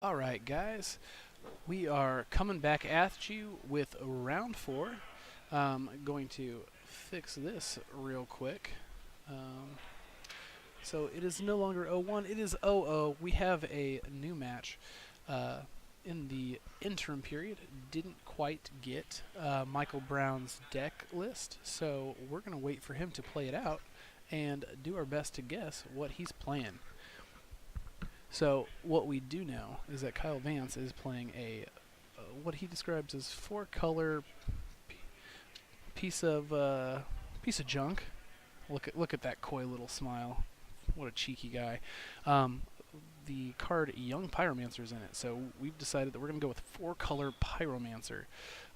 Alright, guys, we are coming back at you with round four. Going to fix this real quick. Um, so it is no longer 0-1, it is 0-0. We have a new match in the interim period. Didn't quite get Michael Brown's deck list, so we're going to wait for him to play it out and do our best to guess what he's playing. So what we do know is that Kyle Vance is playing a what he describes as four-color piece of junk. Look at that coy little smile. What a cheeky guy. The card Young Pyromancer is in it, so we've decided that we're going to go with four-color Pyromancer.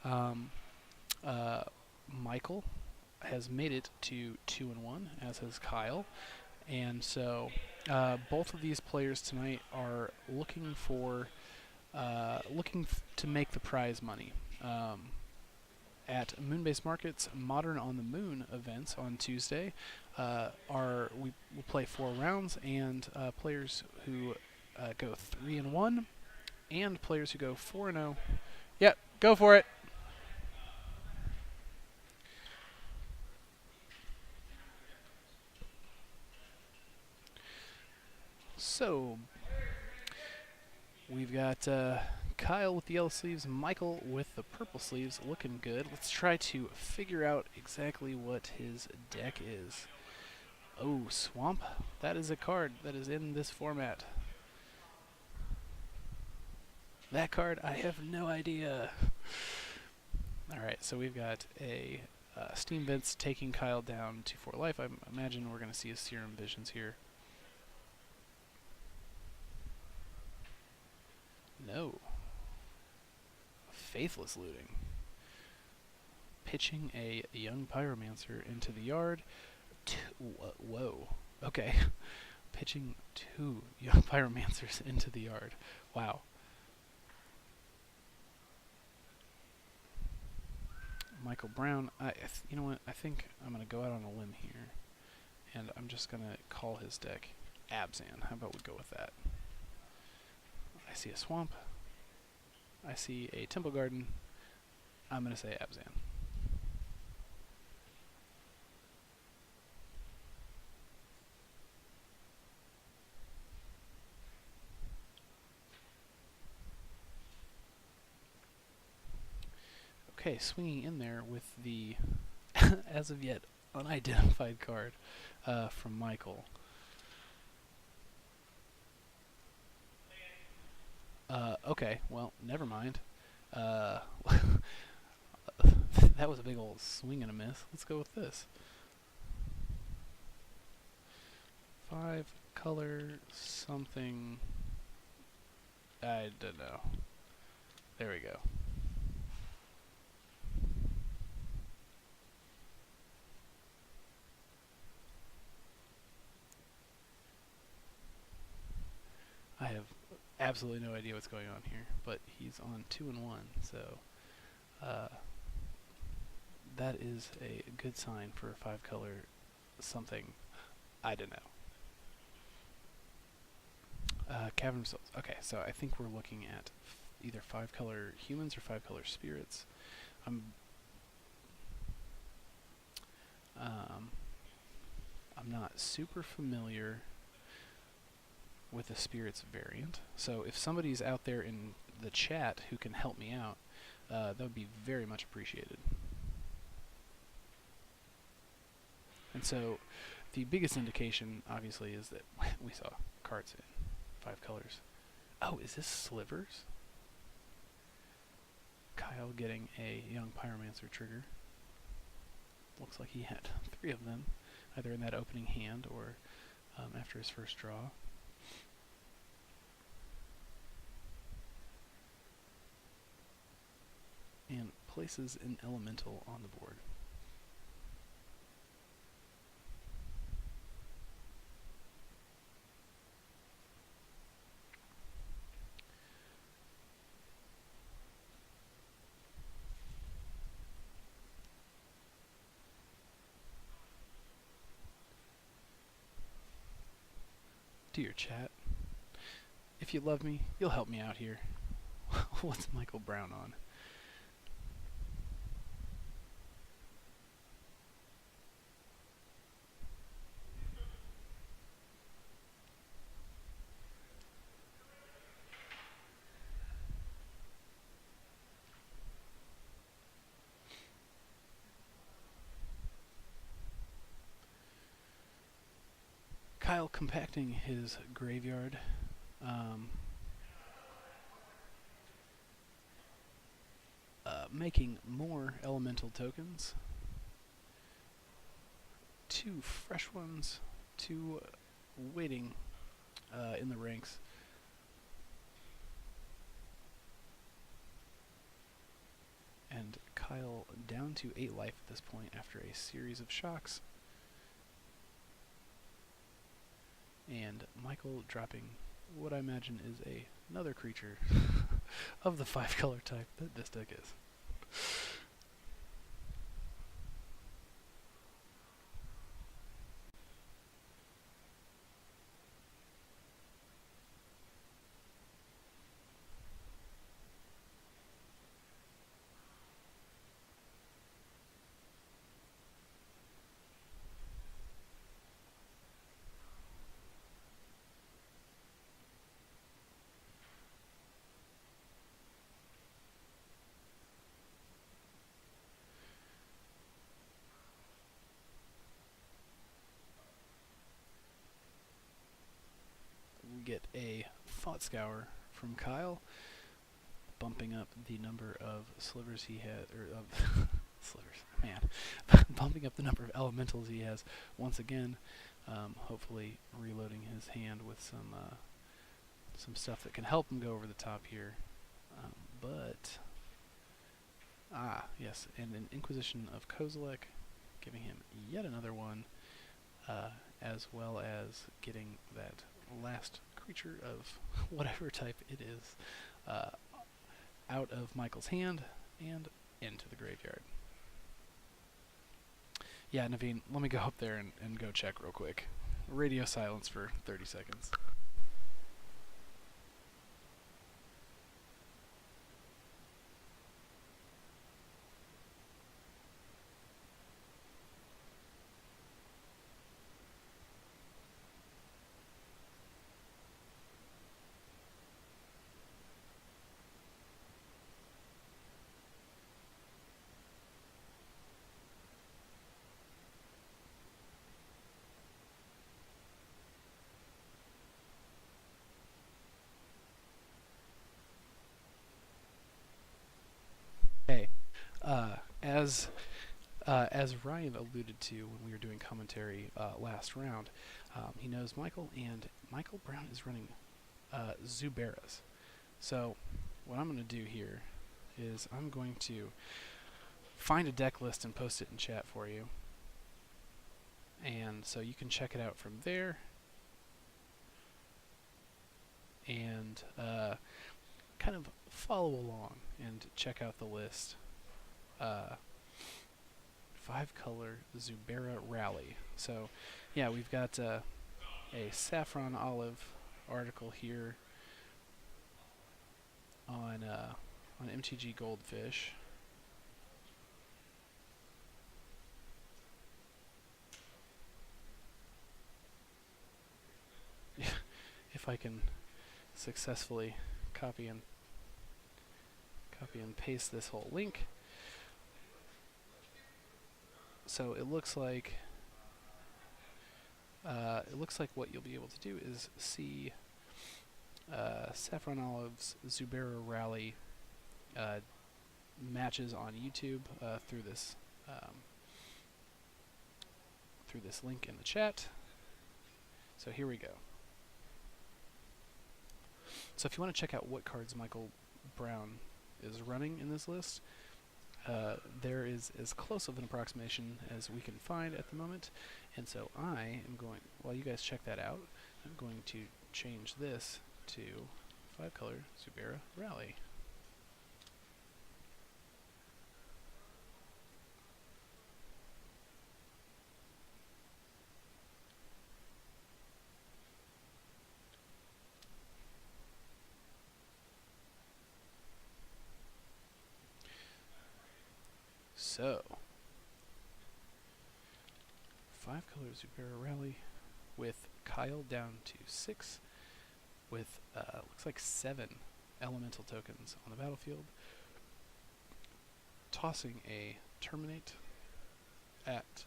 Um, Michael has made it to 2-1, as has Kyle. And so both of these players tonight are looking to make the prize money. At Moonbase Markets Modern on the Moon events on Tuesday, we will play 4 rounds, and players who go 3-1 and players who go 4-0. Yep, go for it. So we've got Kyle with the yellow sleeves, Michael with the purple sleeves, looking good. Let's try to figure out exactly what his deck is. Oh, Swamp. That is a card that is in this format. That card, I have no idea. Alright, so we've got a Steam Vents taking Kyle down to 4 life. I imagine we're going to see a Serum Visions here. No. Faithless Looting. Pitching a Young Pyromancer into the yard. Whoa. Okay. Pitching 2 Young Pyromancers into the yard. Wow. Michael Brown. You know what? I think I'm going to go out on a limb here. And I'm just going to call his deck Abzan. How about we go with that? I see a Swamp. I see a Temple Garden. I'm going to say Abzan. Okay, swinging in there with the, as of yet, unidentified card from Michael. Okay, well, never mind. That was a big old swing and a miss. Let's go with this. 5 color something. I don't know. There we go. I have absolutely no idea what's going on here, but he's on 2-1, so that is a good sign for a 5-color something. I don't know. Cavern Souls. Okay, so I think we're looking at either 5-color humans or 5-color spirits. I'm not super familiar with the spirits variant, so if somebody's out there in the chat who can help me out, that would be very much appreciated. And so the biggest indication, obviously, is that we saw cards in 5 colors. Oh, is this Slivers? Kyle getting a Young Pyromancer trigger. Looks like he had 3 of them, either in that opening hand or after his first draw. And places an elemental on the board. Dear chat, If you love me, you'll help me out here. What's Michael Brown on? Kyle compacting his graveyard. Making more elemental tokens. 2 fresh ones, 2 waiting in the ranks. And Kyle down to 8 life at this point after a series of shocks. And Michael dropping what I imagine is another creature of the 5-color type that this deck is. We get a Thought Scour from Kyle, bumping up the number of slivers he has, or of slivers, man, bumping up the number of elementals he has once again. Hopefully reloading his hand with some stuff that can help him go over the top here. Yes, and an Inquisition of Kozilek, giving him yet another one, as well as getting that last creature of whatever type it is out of Michael's hand and into the graveyard. Yeah, Naveen, let me go up there and go check real quick. Radio silence for 30 seconds. Hey, as Ryan alluded to when we were doing commentary last round, he knows Michael, and Michael Brown is running Zuberas. So what I'm going to do here is I'm going to find a deck list and post it in chat for you. And so you can check it out from there. And kind of follow along and check out the list. 5-color Zubera Rally. So, yeah, we've got a saffron olive article here on MTG Goldfish. If I can successfully copy and paste this whole link. So it looks like what you'll be able to do is see Saffron Olive's Zubera Rally matches on YouTube through this link in the chat. So here we go. So if you want to check out what cards Michael Brown is running in this list, there is as close of an approximation as we can find at the moment. And so I am going, while you guys check that out, I'm going to change this to 5-color Zubera Rally. So, 5-color Zubera Rally with Kyle down to 6, with looks like 7 elemental tokens on the battlefield, tossing a Terminate at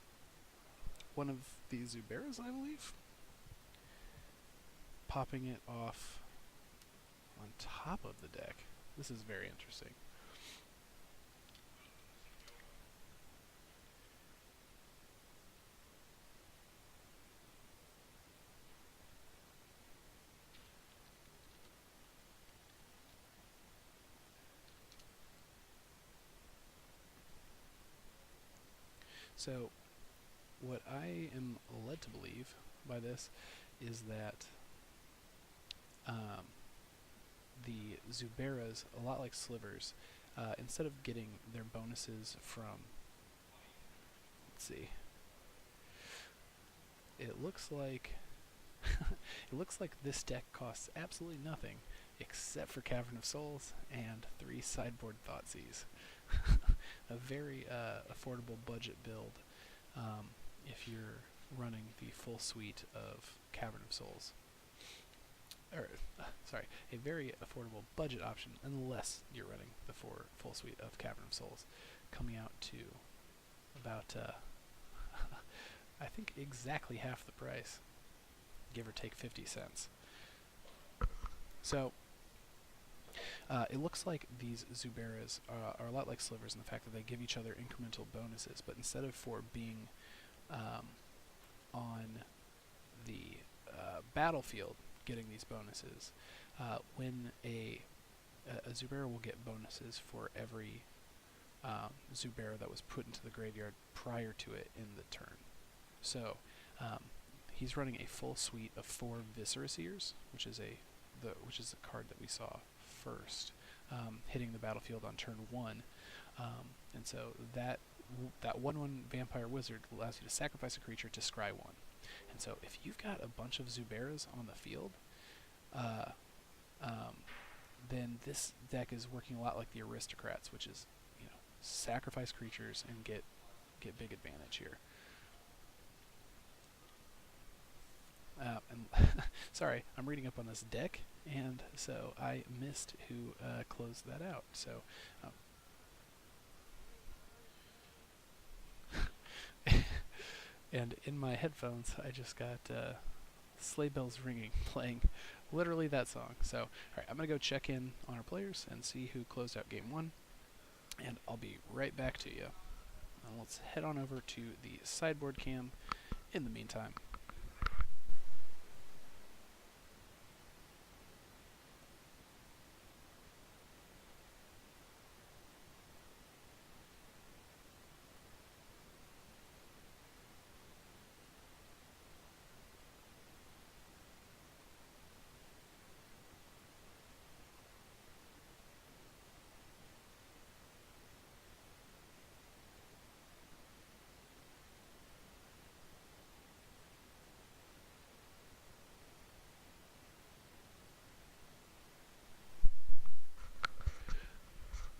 one of the Zuberas, I believe, popping it off on top of the deck. This is very interesting. So, what I am led to believe by this is that the Zuberas, a lot like Slivers, instead of getting their bonuses from, let's see, it looks like it looks like this deck costs absolutely nothing except for Cavern of Souls and 3 sideboard Thoughtseize. A very affordable budget build if you're running the full suite of Cavern of Souls. Sorry, a very affordable budget option unless you're running the full suite of Cavern of Souls, coming out to about I think exactly half the price, give or take 50 cents. So it looks like these Zuberas are a lot like Slivers in the fact that they give each other incremental bonuses, but instead of for being on the battlefield getting these bonuses, when a Zubera will get bonuses for every Zubera that was put into the graveyard prior to it in the turn. So he's running a full suite of 4 Viscera Seers, which is the card that we saw first, hitting the battlefield on turn 1, and so that 1/1 Vampire Wizard allows you to sacrifice a creature to scry 1. And so if you've got a bunch of Zuberas on the field, then this deck is working a lot like the Aristocrats, which is, sacrifice creatures and get big advantage here. And sorry, I'm reading up on this deck, and so I missed who closed that out. So, and in my headphones, I just got Sleigh Bells Ringing playing literally that song. So, all right, I'm gonna go check in on our players and see who closed out game 1, and I'll be right back to you. Let's head on over to the sideboard cam in the meantime.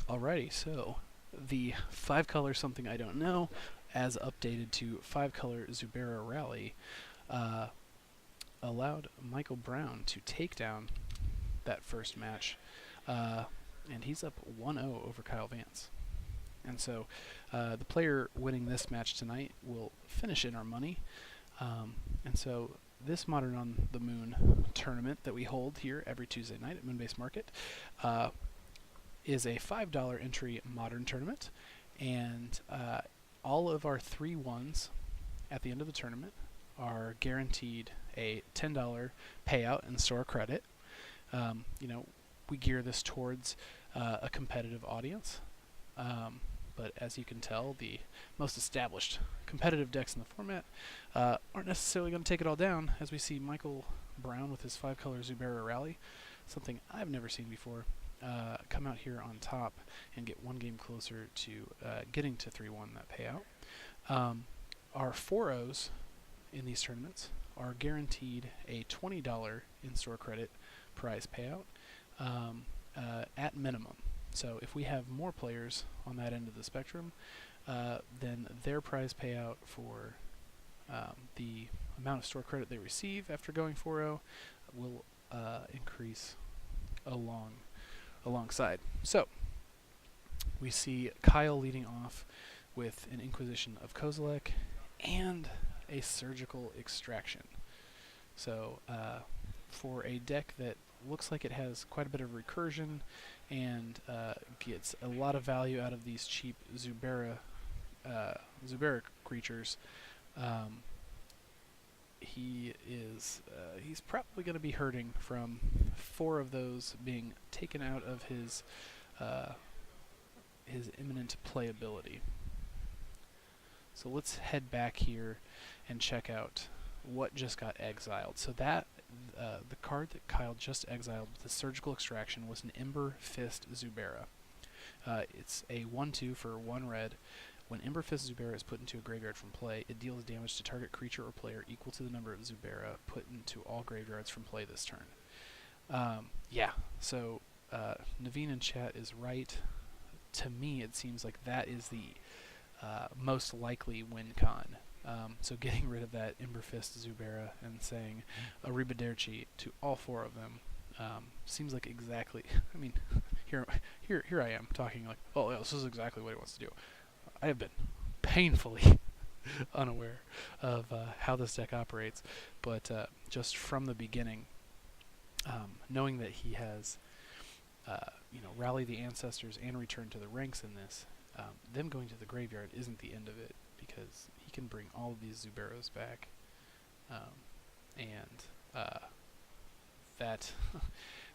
Alrighty, so the 5-color Something I Don't Know, as updated to 5-color Zubera Rally, allowed Michael Brown to take down that first match, and he's up 1-0 over Kyle Vance. And so the player winning this match tonight will finish in our money. And so this Modern on the Moon tournament that we hold here every Tuesday night at Moonbase Market is a $5 entry Modern tournament, and all of our 3-1s at the end of the tournament are guaranteed a $10 payout in store credit. We gear this towards a competitive audience, but as you can tell, the most established competitive decks in the format aren't necessarily going to take it all down, as we see Michael Brown with his 5-color Zubera Rally, something I've never seen before, come out here on top and get one game closer to getting to 3-1 that payout. Our 4-0s in these tournaments are guaranteed a $20 in-store credit prize payout at minimum. So if we have more players on that end of the spectrum, then their prize payout for the amount of store credit they receive after going 4-0 will increase alongside. So we see Kyle leading off with an Inquisition of Kozilek and a Surgical Extraction. So for a deck that looks like it has quite a bit of recursion and gets a lot of value out of these cheap Zubera creatures, he's probably going to be hurting from 4 of those being taken out of his imminent playability. So let's head back here and check out what just got exiled. So that the card that Kyle just exiled, the Surgical Extraction, was an Ember Fist Zubera. It's a 1/2 for 1 red. When Ember Fist Zubera is put into a graveyard from play, it deals damage to target creature or player equal to the number of Zubera put into all graveyards from play this turn. So Naveen in chat is right. To me, it seems like that is the most likely win con. So getting rid of that Ember Fist Zubera and saying Arrivederci to all 4 of them seems like exactly. I mean, here I am talking like, oh yeah, this is exactly what he wants to do. I have been painfully unaware of how this deck operates, but just from the beginning, knowing that he has, Rally the Ancestors and Return to the Ranks in this, them going to the graveyard isn't the end of it, because he can bring all of these Zuberos back, that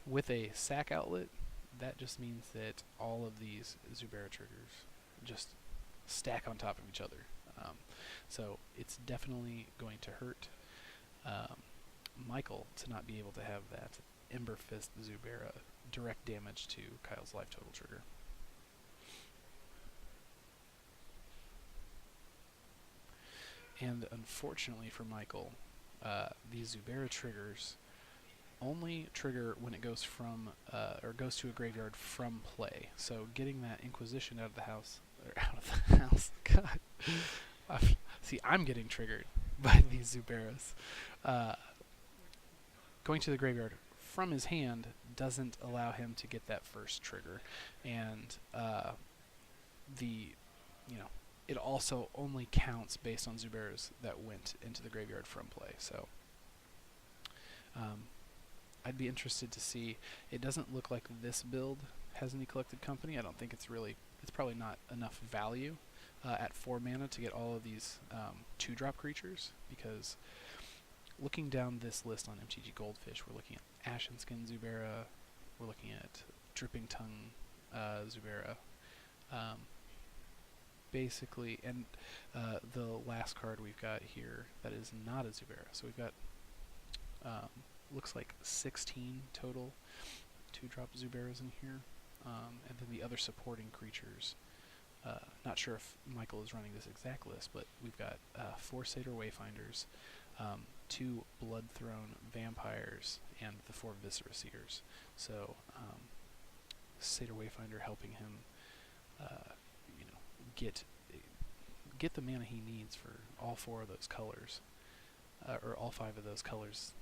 with a sack outlet, that just means that all of these Zubera triggers just stack on top of each other. So it's definitely going to hurt Michael to not be able to have that Ember Fist Zubera direct damage to Kyle's life total trigger. And unfortunately for Michael, these Zubera triggers only trigger when it goes from or goes to a graveyard from play. So getting that Inquisition out of the house, God. See, I'm getting triggered by these Zuberas. Going to the graveyard from his hand doesn't allow him to get that first trigger, and it also only counts based on Zuberas that went into the graveyard from play. So I'd be interested to see. It doesn't look like this build has any collected company. I don't think it's probably not enough value at 4 mana to get all of these 2-drop creatures, because looking down this list on MTG Goldfish, we're looking at Ashen Skin Zubera, we're looking at Dripping Tongue Zubera, basically, and the last card we've got here that is not a Zubera. So we've got looks like 16 total 2-drop Zuberas in here, and then the other supporting creatures. Not sure if Michael is running this exact list, but we've got 4 Satyr Wayfinders, 2 Bloodthrone Vampires, and the 4 Viscera Seers. So Satyr Wayfinder helping him, get the mana he needs for all 4 of those colors, or all 5 of those colors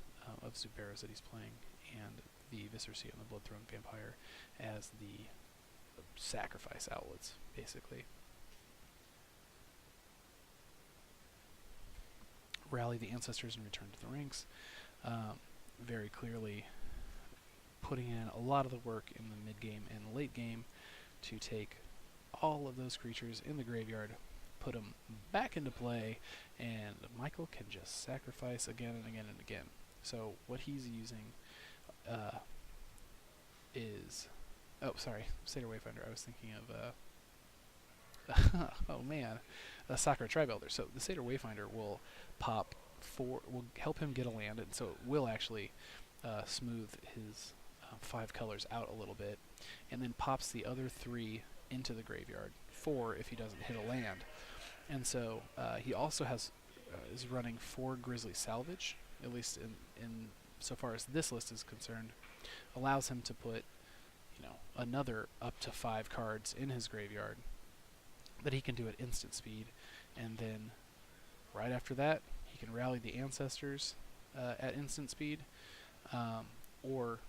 of Zuberas that he's playing, and the Viscera Seer and the Bloodthrone Vampire as the sacrifice outlets, basically. Rally the Ancestors and Return to the Ranks. Very clearly putting in a lot of the work in the mid-game and late game to take all of those creatures in the graveyard, put them back into play, and Michael can just sacrifice again and again and again. So what he's using is... Oh, sorry, Satyr Wayfinder. I was thinking of... oh man, a Sakura Tribe Elder. So the Satyr Wayfinder will pop 4... will help him get a land, and so it will actually smooth his 5 colors out a little bit, and then pops the other 3 into the graveyard. 4 if he doesn't hit a land. And so he also is running 4 Grizzly Salvage, at least in so far as this list is concerned, allows him to put another up to 5 cards in his graveyard, that he can do at instant speed, and then right after that, he can rally the ancestors at instant speed, or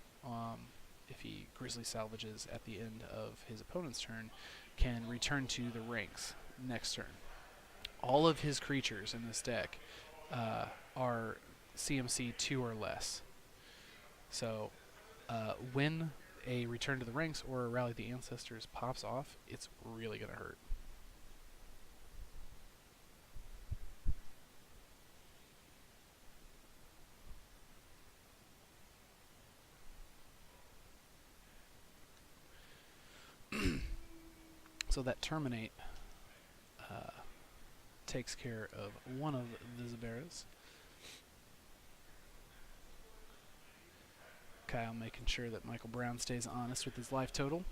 if he grizzly salvages at the end of his opponent's turn, can return to the ranks next turn. All of his creatures in this deck are CMC 2 or less. So when a return to the ranks or a rally the ancestors pops off, it's really going to hurt. So that terminate takes care of one of the Zuberas. Kyle making sure that Michael Brown stays honest with his life total.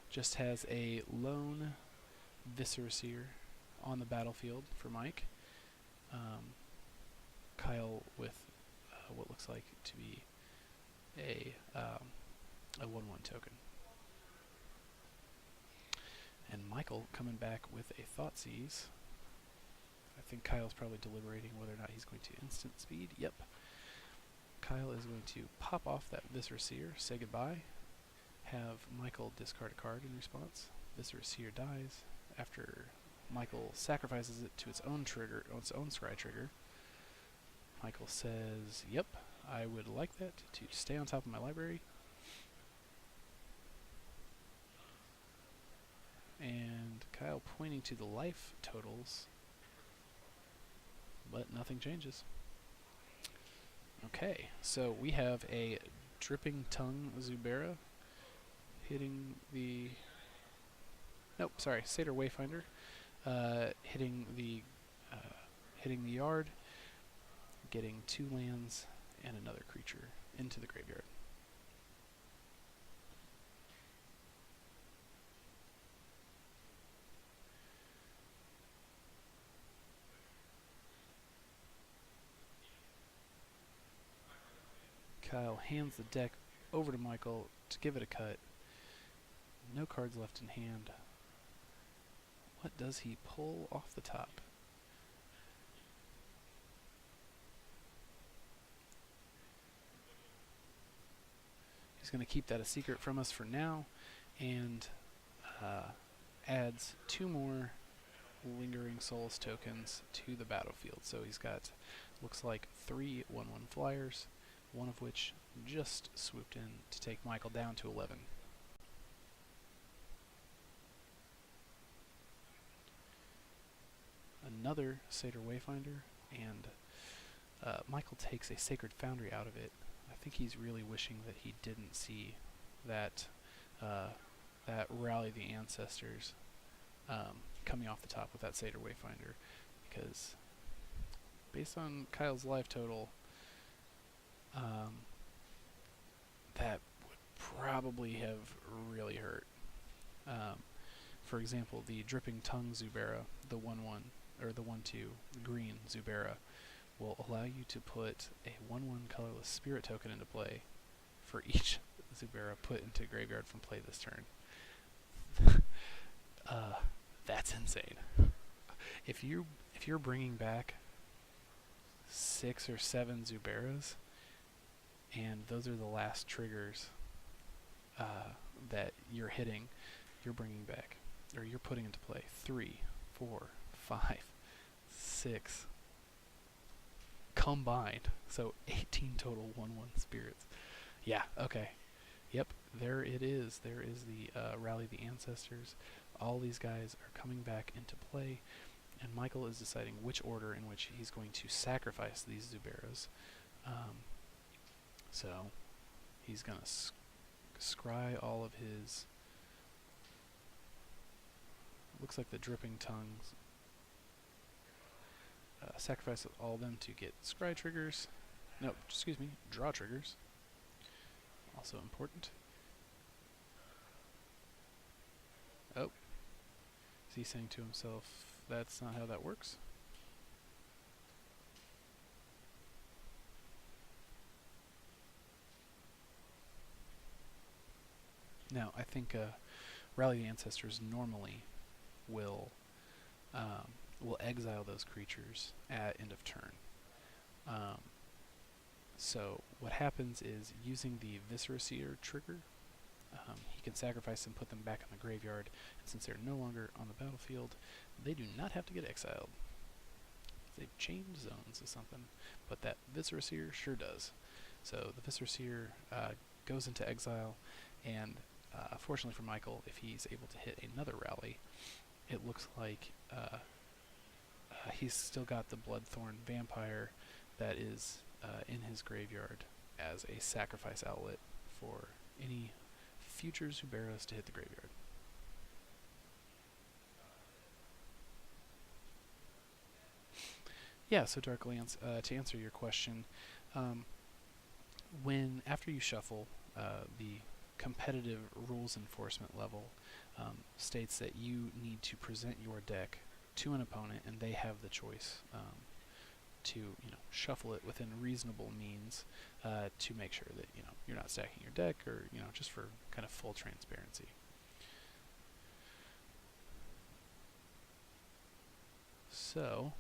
Just has a lone Visceraseer on the battlefield for Mike. Kyle with what looks like to be a 1/1 token. And Michael coming back with a Thoughtseize. I think Kyle's probably deliberating whether or not he's going to instant speed. Yep. Kyle is going to pop off that Visceraseer, say goodbye, have Michael discard a card in response. Visceraseer dies after Michael sacrifices it to its own trigger, its own scry trigger. Michael says, yep, I would like that to stay on top of my library. And Kyle pointing to the life totals, but nothing changes. Okay, so we have a Dripping Tongue Zubera hitting the... Nope, sorry, Satyr Wayfinder hitting the yard, getting 2 lands and another creature into the graveyard. Kyle hands the deck over to Michael to give it a cut. No cards left in hand. What does he pull off the top? He's going to keep that a secret from us for now, and adds 2 more Lingering Souls tokens to the battlefield. So he's got, looks like 3 1/1 flyers, one of which just swooped in to take Michael down to 11. Another Satyr Wayfinder, and Michael takes a Sacred Foundry out of it. I think he's really wishing that he didn't see that that Rally the Ancestors coming off the top with that Satyr Wayfinder, because based on Kyle's life total, that would probably have really hurt. For example, the Dripping Tongue Zubera, the 1/1 or the 1/2 green Zubera, will allow you to put a 1/1 colorless spirit token into play for each Zubera put into graveyard from play this turn. That's insane. If you're bringing back 6 or 7 Zuberas, and those are the last triggers that you're hitting, you're bringing back, or you're putting into play 3, 4, 5, 6 combined. So 18 total 1/1 spirits. Yeah, okay. Yep, there it is. There is the Rally the Ancestors. All these guys are coming back into play, and Michael is deciding which order in which he's going to sacrifice these Zuberas. So he's going to scry all of his... looks like the Dripping Tongues. Sacrifice all of them to get scry triggers. No, excuse me, draw triggers. Also important. Oh. Is he saying to himself, that's not how that works? Now, I think Rally the Ancestors normally will will exile those creatures at end of turn. Um, so what happens is, using the Viscera Seer trigger, he can sacrifice them, put them back in the graveyard, and since they're no longer on the battlefield, they do not have to get exiled. They've changed zones or something, but that Viscera Seer sure does. So the Viscera Seer goes into exile, and fortunately for Michael, if he's able to hit another rally, it looks like he's still got the Bloodthorn Vampire that is in his graveyard as a sacrifice outlet for any future Zuberas to hit the graveyard. Yeah, so Dark Lance, to answer your question, after you shuffle, the competitive rules enforcement level states that you need to present your deck to an opponent, and they have the choice to shuffle it within reasonable means to make sure that you're not stacking your deck, or just for kind of full transparency. So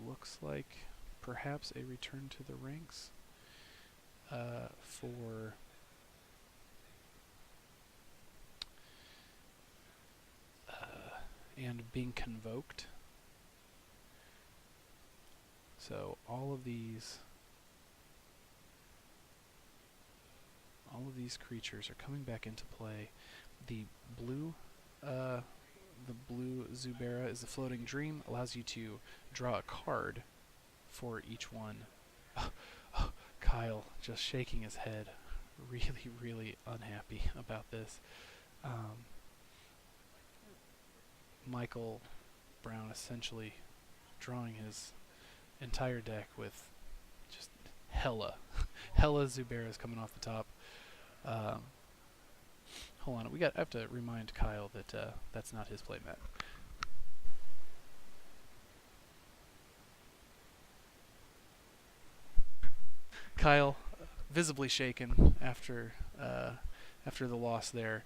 looks like perhaps a return to the ranks for and being convoked. So all of these creatures are coming back into play. The blue Zubera is the Floating Dream, allows you to draw a card for each one. Kyle just shaking his head, really, really unhappy about this. Michael Brown essentially drawing his entire deck with just hella Zuberas coming off the top. Hold on, I have to remind Kyle that that's not his playmat. Kyle, visibly shaken after the loss there.